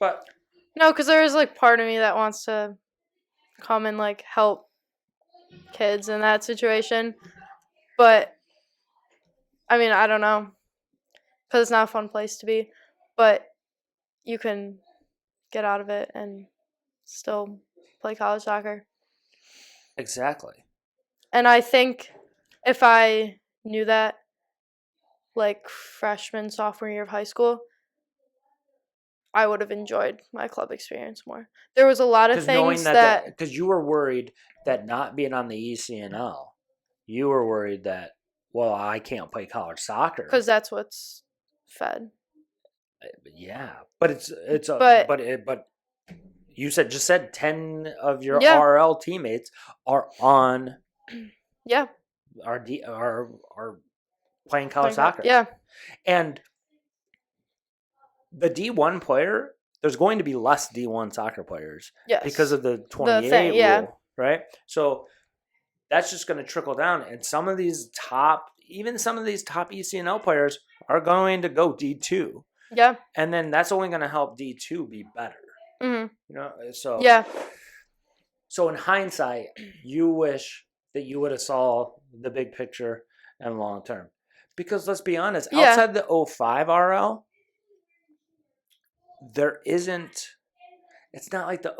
But no, because there is like part of me that wants to come and like help kids in that situation. But I mean, I don't know, because it's not a fun place to be. But you can get out of it and still play college soccer. exactly. And I think if I knew that, like freshman, sophomore year of high school, I would have enjoyed my club experience more. There was a lot of Because knowing things that, that, because you were worried that not being on the ECNL, you were worried that, well, I can't play college soccer. because that's what's fed. Yeah, but it's a But but you just said 10 of your yeah, RL teammates are on yeah, are playing college soccer. yeah, And the D1 player, there's going to be less D1 soccer players yes. because of the The 28 thing, yeah. rule, right? So that's just going to trickle down, and some of these top ECNL players are going to go D2. Yeah. And then that's only going to help D2 be better. Mm-hmm. You know, so yeah. So in hindsight, you wish that you would have saw the big picture and long term. Because let's be honest, Yeah. outside the 05 RL, there isn't, it's not like the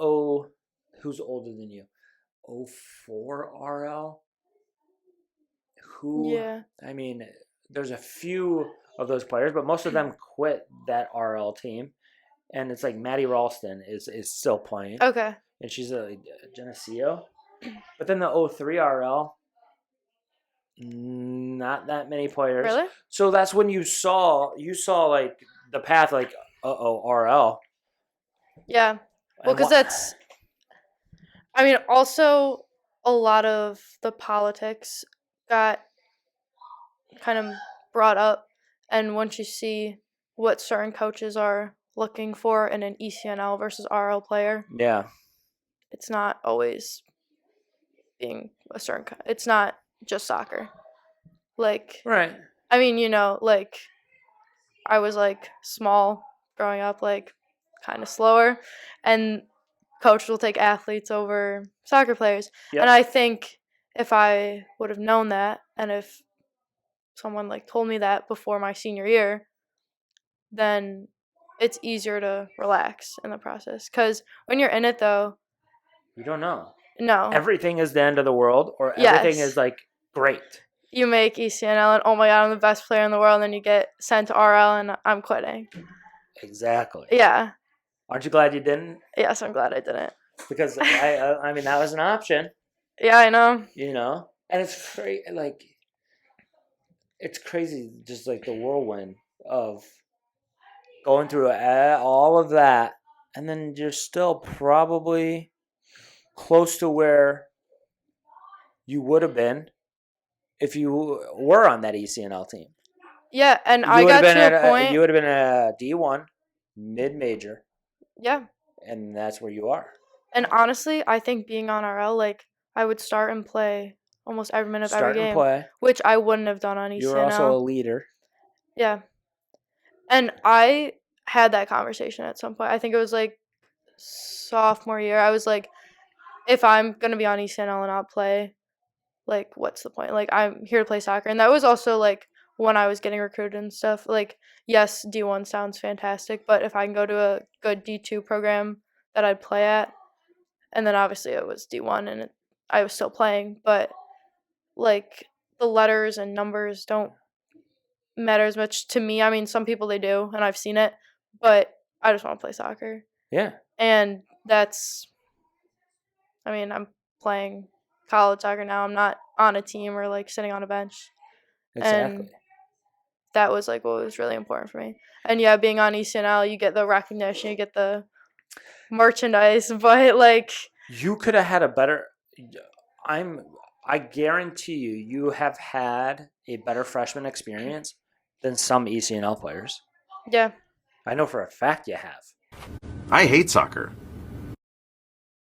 who's older than you? 04 RL? Yeah. I mean, there's a few of those players, but most of them quit that RL team. And it's like Maddie Ralston is still playing. Okay. And she's a Geneseo. But then the 03 RL, not that many players. Really? So that's when you saw like the path, like RL. Yeah. Well, because that's, I mean, also a lot of the politics got kind of brought up, and once you see what certain coaches are looking for in an ECNL versus RL player, yeah, it's not always being a certain. It's not just soccer. Like, right. I mean, you know, like I was like small growing up, like kind of slower, and coach will take athletes over soccer players. Yep. And I think if I would have known that, and if someone like told me that before my senior year, then it's easier to relax in the process. Because when you're in it, though, you don't know. No. Everything is the end of the world, or Yes. everything is like great. You make ECNL and oh my god, I'm the best player in the world, and then you get sent to RL and I'm quitting. Exactly. Yeah. Aren't you glad you didn't? Yes, I'm glad I didn't. Because I mean that was an option. Yeah, I know. You know, and it's like it's crazy, just like the whirlwind of going through all of that, and then you're still probably close to where you would have been if you were on that ECNL team. Yeah, and I got to a point. You would have been a D1 mid-major. Yeah. And that's where you are. And honestly, I think being on RL, like I would start and play almost every minute of every game, play. which I wouldn't have done on ECNL. You were also a leader. Yeah. And I had that conversation at some point. I think it was like sophomore year. I was like, if I'm going to be on ECNL and not play, like, what's the point? Like, I'm here to play soccer. And that was also, like, when I was getting recruited and stuff. Like, yes, D1 sounds fantastic, but if I can go to a good D2 program that I'd play at, and then obviously it was D1 and I was still playing, but, like, the letters and numbers don't matter as much to me. I mean, some people they do, and I've seen it, but I just want to play soccer. Yeah. And that's, I mean, I'm playing college soccer now. I'm not on a team or like sitting on a bench. Exactly. And that was like what was really important for me. And yeah, being on ECNL, you get the recognition, you get the merchandise, but like you could have had a better. I guarantee you have had a better freshman experience than some ECNL players. Yeah. I know for a fact you have. I hate soccer.